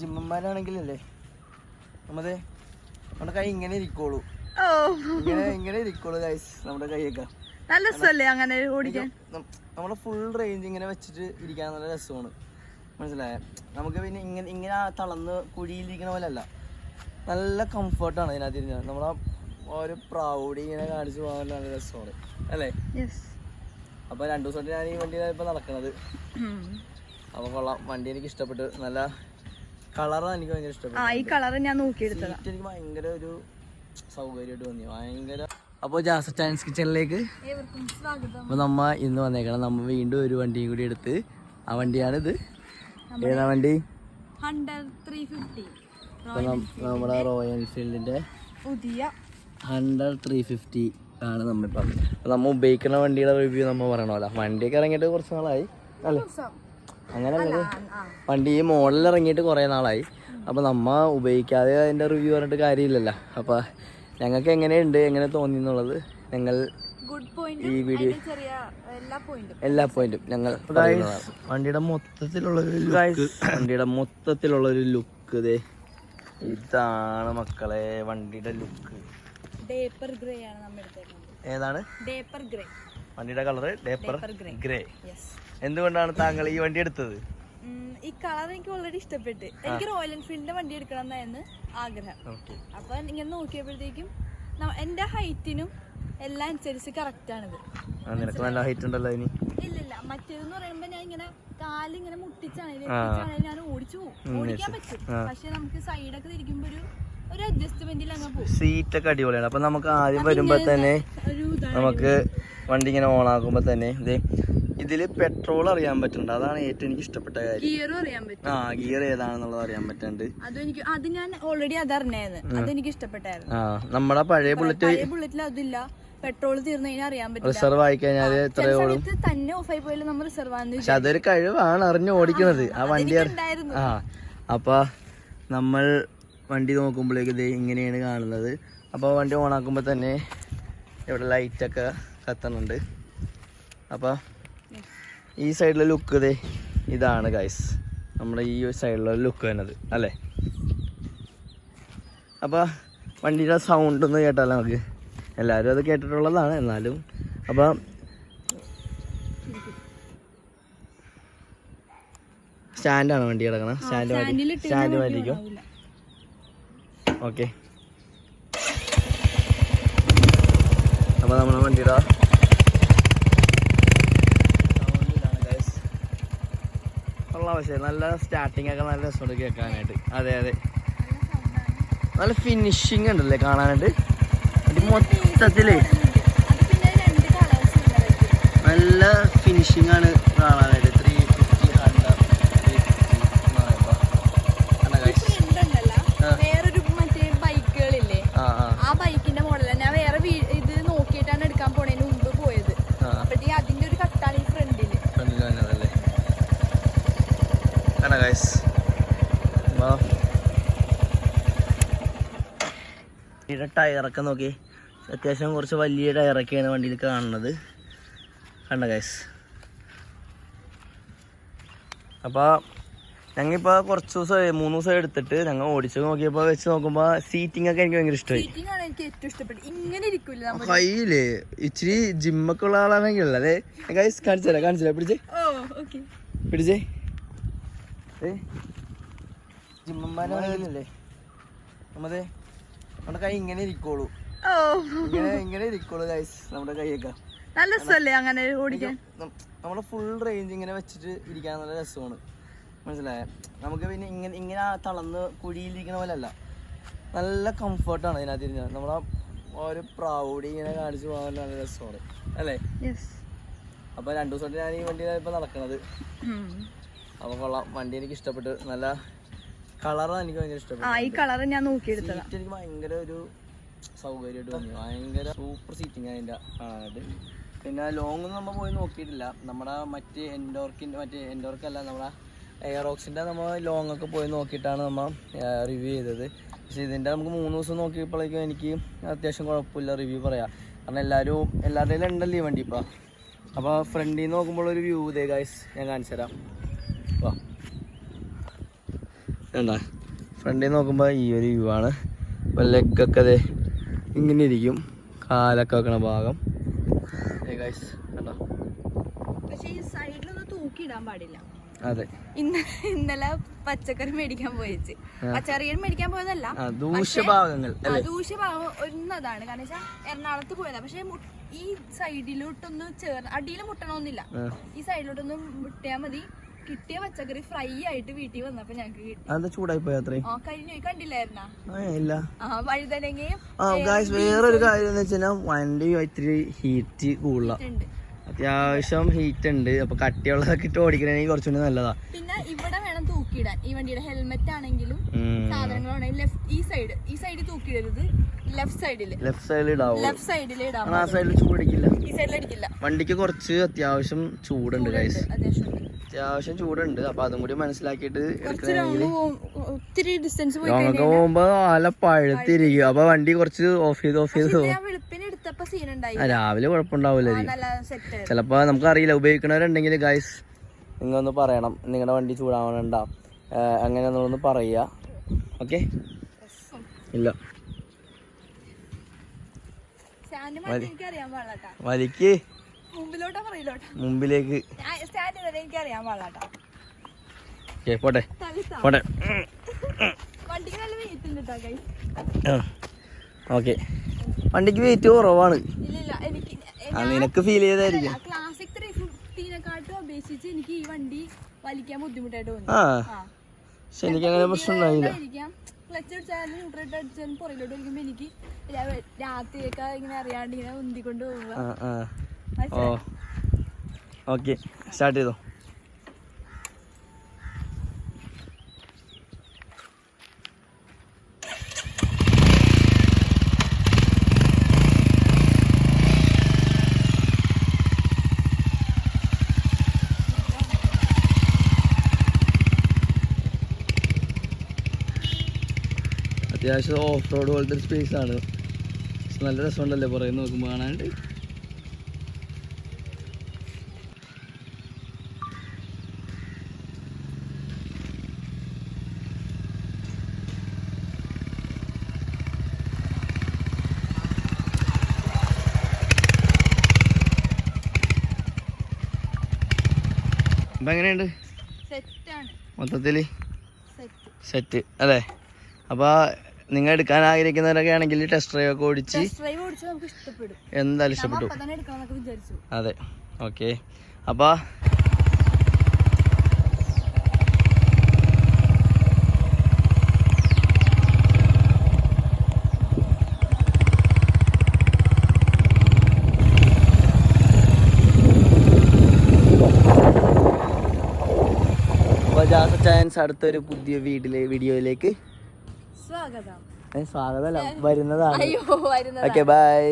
ജിമ്മന്മാരാണെങ്കിലല്ലേ നമ്മുടെ നമ്മുടെ കൈ ഇങ്ങനെ ഇരിക്കോളൂ, ഇങ്ങനെ ഇരിക്കോളൂ ഗൈസ്. നമ്മുടെ കൈയൊക്കെ നല്ല രസമല്ലേ അങ്ങനെ ഓടിക്കാൻ? നമ്മുടെ ഫുൾ റേഞ്ച് ഇങ്ങനെ വെച്ചിട്ട് ഇരിക്കാൻ നല്ല രസമാണ്, മനസ്സിലായ? നമുക്ക് പിന്നെ ഇങ്ങനെ തളർന്ന് കുഴിയിലിരിക്കണ പോലെ അല്ല, നല്ല കംഫർട്ടാണ് ഇതിനകത്ത്. നമ്മളെ ഒരു പ്രൗഡി ഇങ്ങനെ കാണിച്ചു പോകാൻ നല്ല രസമാണ് അല്ലേ? അപ്പൊ 2 ദിവസമായിട്ട് ഞാൻ ഈ വണ്ടിയിലാണ് ഇപ്പൊ നടക്കണത്. അപ്പൊ കൊള്ളാം, വണ്ടി എനിക്ക് ഇഷ്ടപ്പെട്ടു. നല്ല കളറാണ്, എനിക്ക് ഭയങ്കര ഇഷ്ടപ്പെട്ടു. ഈ കളർ ഞാൻ നോക്കിയെടുത്തത്. എനിക്ക് ഭയങ്കര ഒരു സൗകര്യമായിട്ട് തോന്നി, ഭയങ്കര. അപ്പോൾ ജാസ് ചാൻസ് കിച്ചണിലേക്ക് അപ്പോൾ നമ്മ ഇന്ന് വന്നേക്കണം. നമ്മ വീണ്ടും ഒരു വണ്ടിയും കൂടി എടുത്ത്, ആ വണ്ടിയാണിത്. ഏതാ വണ്ടി? നമ്മുടെ റോയൽ എൻഫീൽഡിന്റെ പുതിയ 350 ആണ് നമ്മളിപ്പം. നമ്മ ഉപയോഗിക്കുന്ന വണ്ടിയുടെ റിവ്യൂ നമ്മ പറയണമല്ലോ. വണ്ടിയൊക്കെ ഇറങ്ങിയിട്ട് കുറച്ച് നാളായി അല്ലേ? അങ്ങനെയല്ലേ, വണ്ടി ഈ മോഡലിൽ ഇറങ്ങിയിട്ട് കുറേ നാളായി. അപ്പോൾ നമ്മ ഉപയോഗിക്കാതെ അതിൻ്റെ റിവ്യൂ പറഞ്ഞിട്ട് കാര്യമില്ലല്ലോ. അപ്പോൾ ഞങ്ങൾക്ക് എങ്ങനെയുണ്ട്, എങ്ങനെ തോന്നി എന്നുള്ളത് ഞങ്ങൾ ഈ വീഡിയോ എല്ലാ പോയിന്റും ഞങ്ങൾ വണ്ടിയുടെ മൊത്തത്തിലുള്ളൊരു ലുക്ക് ഇതേ ഇതാണ് മക്കളെ. വണ്ടിയുടെ ലുക്ക് ഏതാണ്? വണ്ടിയുടെ കളറ് ഡേപ്പർ ഗ്രേ. എന്തുകൊണ്ടാണ് താങ്കൾ ഈ വണ്ടി എടുത്തത്? ഈ കളർ എനിക്ക് ഓൾറെഡി ഇഷ്ടപ്പെട്ട്. എനിക്ക് റോയൽ എൻഫീൽഡിന്റെ വണ്ടി എടുക്കണം എന്നായിരുന്നു ആഗ്രഹം. അപ്പൊ ഇങ്ങനെ നോക്കിയപ്പോഴത്തേക്കും എന്റെ ഹൈറ്റിനും എല്ലാം അനുസരിച്ച് കറക്റ്റ് ആണിത്. നിനക്ക് നല്ല ഹൈറ്റ് ഉണ്ടല്ലോ ഇനി. ഇല്ലില്ല, മറ്റേതെന്ന് പറയുമ്പോ ഞാൻ ഇങ്ങനെ കാലിങ്ങനെ മുട്ടിച്ചാണെങ്കിലും ഞാൻ ഓടിച്ചു പോകും, ഓടിക്കാൻ പറ്റും. പക്ഷെ നമുക്ക് സൈഡൊക്കെ തിരിക്കുമ്പോ ഒരു അഡ്ജസ്റ്റ്മെന്റിൽ അങ്ങ് പോകും. സീറ്റൊക്കെ അടിപൊളിയാണ്. അപ്പൊ നമുക്ക് ആദ്യം വരുമ്പോ തന്നെ നമുക്ക് വണ്ടി ഇങ്ങനെ ഓൺ ആക്കുമ്പോ തന്നെ ഇതില് പെട്രോൾ അറിയാൻ പറ്റുന്നുണ്ട്. അതാണ് ഏറ്റവും എനിക്ക് ഇഷ്ടപ്പെട്ട കാര്യം. ഗിയറും അറിയാൻ പറ്റും. ഗിയർ ഏതാണെന്നുള്ളത് അറിയാൻ പറ്റുന്നുണ്ട്. അത് ഞാൻ ഓൾറെഡി അതറിഞ്ഞായിരുന്നു, അതെനിക്ക് ഇഷ്ടപ്പെട്ടായിരുന്നു. നമ്മുടെ പഴയ ബുള്ളറ്റിൽ അതില്ല. പെട്രോൾ തീർന്നു കഴിഞ്ഞാൽ അറിയാൻ പറ്റില്ല. റിസർവ് ആയി കഴിഞ്ഞാൽ തന്നെ ഓഫ് ആയി പോയാലും നമ്മൾ റിസർവ് ആണെന്ന്. പക്ഷെ അതൊരു കഴിവാണ്, അറിഞ്ഞു ഓടിക്കുന്നത് ആ വണ്ടി. അപ്പൊ നമ്മൾ വണ്ടി നോക്കുമ്പോഴേക്ക് ഇത് ഇങ്ങനെയാണ് കാണുന്നത്. അപ്പോൾ വണ്ടി ഓണാക്കുമ്പോൾ തന്നെ ഇവിടെ ലൈറ്റൊക്കെ കത്തുന്നുണ്ട്. അപ്പോൾ ഈ സൈഡിലെ ലുക്ക് ഇതാണ് ഗൈസ്, നമ്മുടെ ഈ സൈഡിലുള്ള ലുക്ക് വരുന്നത് അല്ലേ? അപ്പോൾ വണ്ടിയുടെ സൗണ്ട് ഒന്ന് കേട്ടാലോ നമുക്ക്? എല്ലാവരും അത് കേട്ടിട്ടുള്ളതാണ് എന്നാലും. അപ്പം സ്റ്റാൻഡാണ് വണ്ടി കിടക്കണം. സ്റ്റാൻഡ് മാറ്റിക്കും. ഓക്കെ, അപ്പോൾ നമ്മുടെ വണ്ടിയുടെ ഉള്ള പക്ഷേ നല്ല സ്റ്റാർട്ടിങ് ഒക്കെ നല്ല രസമുണ്ട് കേൾക്കാനായിട്ട്. അതെ അതെ, നല്ല ഫിനിഷിങ് ഉണ്ടല്ലേ കാണാനായിട്ട്. മൊത്തത്തില് നല്ല ഫിനിഷിംഗ് ആണ് കാണാനായിട്ട്. 350 വേറൊരു മറ്റേ ബൈക്കുകളില്ലേ, ആ ബൈക്കിന്റെ മോഡലാണ്. ഞാൻ വേറെ ഇത് നോക്കിയിട്ടാണ് എടുക്കാൻ പോണതിന് മുമ്പ് പോയത്. അപ്പഴത്തേക്ക് അതിന്റെ ഒരു കട്ടാണ് ഈ ഫ്രണ്ടില്. ടയറൊക്കെ നോക്കി, അത്യാവശ്യം കുറച്ച് വലിയ ടയറൊക്കെയാണ് വണ്ടിയിൽ കാണുന്നത്. കണ്ട ഗൈസ്. അപ്പോൾ ഞങ്ങളിപ്പോൾ കുറച്ച് ദിവസം 3 ദിവസം എടുത്തിട്ട് ഞങ്ങൾ ഓടിച്ച് നോക്കിയപ്പോൾ വെച്ച് നോക്കുമ്പോൾ സീറ്റിംഗ് ഒക്കെ എനിക്ക് ഭയങ്കര ഇഷ്ടമായി. കയ്യില് ഇച്ചിരി ജിമ്മൊക്കെ ഉള്ള ആളാണെങ്കിൽ അതെ ഗൈസ്. കാണിച്ചുതരാം പിടിച്ചേ. ജിമ്മന്മാരാണെങ്കിലല്ലേ നമ്മുടെ കൈ ഇങ്ങനെ ഇരിക്കോളൂ, ഇങ്ങനെ ഇരിക്കോളൂ ഗൈസ്. നമ്മുടെ കൈയൊക്കെ നല്ല രസമല്ലേ അങ്ങനെ ഓടിക്കാൻ? നമ്മുടെ ഫുൾ റേഞ്ച് ഇങ്ങനെ വെച്ചിട്ട് ഇരിക്കാൻ നല്ല രസമാണ്, മനസ്സിലായ? നമുക്ക് പിന്നെ ഇങ്ങനെ തളർന്ന് കുഴിയിലിരിക്കണ പോലെ അല്ല, നല്ല കംഫർട്ടാണ് ഇതിനകത്ത്. നമ്മളെ ഒരു പ്രൗഡി ഇങ്ങനെ കാണിച്ചു പോകാൻ നല്ല രസമാണ് അല്ലേ? അപ്പോൾ 2 ദിവസമായിട്ട് ഞാൻ ഈ വണ്ടിയിലാണ് ഇപ്പൊ നടക്കണത്. അപ്പോൾ കൊള്ളാം, വണ്ടി എനിക്ക് ഇഷ്ടപ്പെട്ടു. നല്ല കളറാണ്, എനിക്ക് ഭയങ്കര ഇഷ്ടപ്പെട്ടു. ഈ കളർ ഞാൻ നോക്കിയെടുത്തത്. സീറ്റ് എനിക്ക് ഭയങ്കര ഒരു സൗകര്യമായിട്ട് തോന്നി, ഭയങ്കര സൂപ്പർ സീറ്റിംഗ് അതിൻ്റെ കാണാനായിട്ട്. പിന്നെ ലോങ് ഒന്നും നമ്മൾ പോയി നോക്കിയിട്ടില്ല. നമ്മുടെ മറ്റേ എൻഡോർക്കല്ല, നമ്മുടെ എയറോക്സിൻ്റെ നമ്മൾ ലോങ് ഒക്കെ പോയി നോക്കിയിട്ടാണ് നമ്മൾ റിവ്യൂ ചെയ്തത്. പക്ഷേ ഇതിൻ്റെ നമുക്ക് 3 ദിവസം നോക്കിയപ്പോഴേക്കും എനിക്ക് അത്യാവശ്യം കുഴപ്പമില്ല റിവ്യൂ പറയാം. കാരണം എല്ലാവരുടെയും ഉണ്ടല്ലോ ഈ വണ്ടി ഇപ്പോൾ. അപ്പോൾ ഫ്രണ്ടിൽ നിന്ന് നോക്കുമ്പോൾ ഒരു വ്യൂ ഗൈസ് ഞാൻ കാണിച്ചു തരാം. വാ, എന്താ ഫ്രണ്ടിൽ നോക്കുമ്പോൾ ഈ ഒരു വ്യൂ ആണ്. അപ്പോൾ ലെഗൊക്കെ അതെ ഇങ്ങനെ ഇരിക്കും, കാലൊക്കെ വെക്കണ ഭാഗം. കണ്ടോ? പക്ഷേ ഈ സൈഡിലൊന്നും തൂക്കിയിടാൻ പാടില്ല. അതെ, ഇന്നലെ പച്ചക്കറി മേടിക്കാൻ പോയിച്ച്, പച്ചക്കറി മേടിക്കാൻ പോയതല്ല, ദൂഷ്യഭാഗങ്ങൾ ദൂഷ്യഭാഗം ഒന്നതാണ്. കാരണം വെച്ചാൽ എറണാകുളത്ത് പോയതാ. പക്ഷെ ഈ സൈഡിലോട്ടൊന്ന് ചേർന്ന് അടിയിൽ മുട്ടണമെന്നില്ല, ഈ സൈഡിലോട്ടൊന്ന് മുട്ടിയാൽ മതി. കിട്ടിയ പച്ചക്കറി ഫ്രൈ ആയിട്ട് വീട്ടിൽ വന്നപ്പോ ഞങ്ങക്ക് കിട്ടി. ചൂടായി പോയി അത്രേ. കഴിഞ്ഞു കണ്ടില്ലായിരുന്നാ? ഇല്ല. വഴുതനങ്ങയും വേറൊരു കാര്യം എന്ന് വെച്ചാൽ വണ്ടി ഇത്തിരി ഹീറ്റ് കൂടുതലാണ്, അത്യാവശ്യം ഹീറ്റ് ഉണ്ട്. അപ്പൊ കട്ടിയുള്ളതൊക്കെ ഇട്ട് ഓടിക്കണമെങ്കിൽ കുറച്ചുകൂടി നല്ലതാ. പിന്നെ ഇവിടെ വേണം തൂക്കിയിടാൻ. ഈ വണ്ടിയുടെ ഹെൽമെറ്റ് ആണെങ്കിലും സാധനങ്ങളാണെങ്കിലും ഈ സൈഡിൽ തൂക്കിയിടരുത്, ലെഫ്റ്റ് സൈഡിൽ ഇടാം. ആ സൈഡിൽ ചൂടടിക്കില്ല, ഈ സൈഡിൽ അടിക്കില്ല. വണ്ടിക്ക് കുറച്ച് അത്യാവശ്യം ചൂടുണ്ട് ഗൈസ്, അത്യാവശ്യം ചൂടുണ്ട്. അപ്പൊ അതും കൂടി മനസ്സിലാക്കിയിട്ട് ഒത്തിരി ഡിസ്റ്റൻസ് ഞങ്ങൾക്ക് പോകുമ്പോ നല്ല പഴുത്തിരിക്കും. അപ്പൊ വണ്ടി കുറച്ച് ഓഫ് ചെയ്ത് രാവിലെ കുഴപ്പമുണ്ടാവില്ലായിരിക്കും. ചിലപ്പോ നമുക്ക് അറിയില്ല. ഉപയോഗിക്കണവരുണ്ടെങ്കിൽ ഗൈസ് നിങ്ങൾ ഒന്ന് പറയണം, നിങ്ങളുടെ വണ്ടി ചൂടാവണണ്ട അങ്ങനെ നമ്മളൊന്ന് പറയുക. ഓക്കെ? ഇല്ല വലിക്ക് മുമ്പിലേക്ക്. പോട്ടെ പോട്ടെ. ഓക്കെ, വണ്ടിക്ക് വെയിറ്റ് കുറവാണ്. നിനക്ക് ഫീൽ ചെയ്തായിരിക്കും. ക്ലാസിക് 350 അപേക്ഷിച്ച് എനിക്ക് ഈ വണ്ടി വലിക്കാൻ ബുദ്ധിമുട്ടായിട്ട് തോന്നി. പക്ഷെ എനിക്ക് അങ്ങനെ പ്രശ്നം ഉണ്ടായില്ല. ക്ലച്ച് അടിച്ചാലും ന്യൂട്രൽ അടിച്ചാലും പുറകിലോട്ട് വലിക്കുമ്പോ എനിക്ക് രാത്രിയൊക്കെ ഇങ്ങനെ അറിയാണ്ട് ഇങ്ങനെ ഉന്തിക്കൊണ്ട് പോവുക. ഓക്കെ, സ്റ്റാർട്ട് ചെയ്തോ. അത്യാവശ്യം ഓഫ് റോഡ് പോലത്തെ ഒരു സ്പേസ് ആണ്. നല്ല രസമുണ്ടല്ലേ പുറകെ നോക്കുമ്പോൾ കാണാണ്ട്. അപ്പം എങ്ങനെയുണ്ട് മൊത്തത്തില്? സെറ്റ് അല്ലേ? അപ്പോൾ നിങ്ങൾ എടുക്കാൻ ആഗ്രഹിക്കുന്നവരൊക്കെ ആണെങ്കിൽ ടെസ്റ്റ് ഡ്രൈവ് ഒക്കെ ഓടിച്ച് എന്തായാലും ഇഷ്ടപ്പെട്ടു. അതെ, ഓക്കെ. അപ്പോൾ ചാൻസ് അടുത്തൊരു പുതിയ വീഡിയോയിലേക്ക് സ്വാഗതമല്ല, വരുന്നതാണ്. Okay, by.